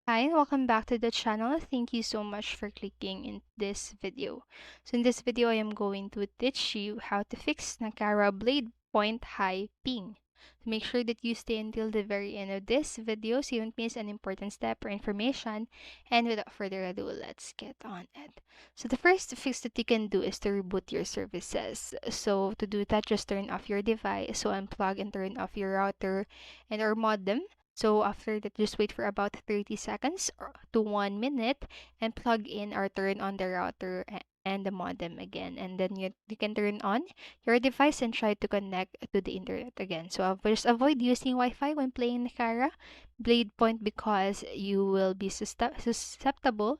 Hi, welcome back to the channel. Thank you so much for clicking in this video. So in this video, I am going to teach you how to fix Nakara Bladepoint high ping. So make sure that you stay until the very end of this video so you won't miss an important step or information. And without further ado, let's get on it. So the first fix that you can do is to reboot your services. So to do that, just turn off your device. So unplug and turn off your router and or modem. So after that, just wait for about 30 seconds or to 1 minute and plug in or turn on the router and the modem again. And then you can turn on your device and try to connect to the internet again. So just avoid using Wi-Fi when playing Nakara Blade Point because you will be susceptible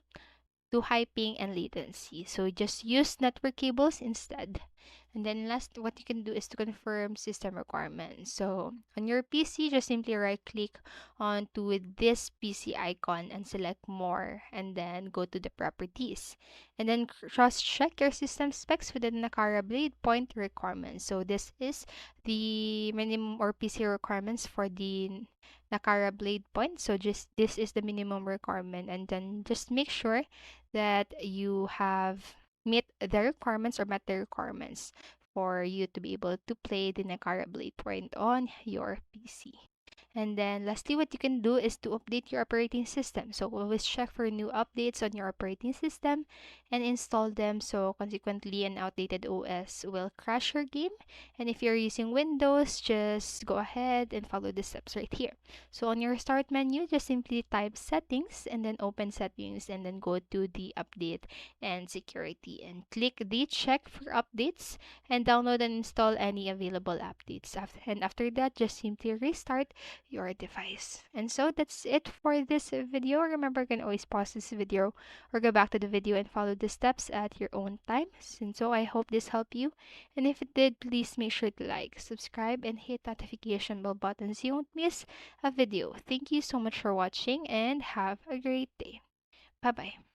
to high ping and latency. So just use network cables instead. And then last, what you can do is to confirm system requirements. So on your PC, just simply right click onto this PC icon and select more and then go to the properties. And then cross check your system specs with the Nakara Blade Point requirements. So this is the minimum or PC requirements for the Nakara Blade Point. So just this is the minimum requirement and then just make sure that you have met the requirements or met the requirements for you to be able to play the Nakara Blade Point on your PC. And then lastly, what you can do is to update your operating system. So always check for new updates on your operating system and install them. So consequently, an outdated OS will crash your game. And if you're using Windows, just go ahead and follow the steps right here. So on your start menu, just simply type settings and then open settings and then go to the update and security and click the check for updates and download and install any available updates. And after that, just simply restart your device. And so that's it for this video. Remember, you can always pause this video or go back to the video and follow the steps at your own time. And so I hope this helped you. And if it did, please make sure to like, subscribe, and hit notification bell button so you won't miss a video. Thank you so much for watching and have a great day. Bye bye.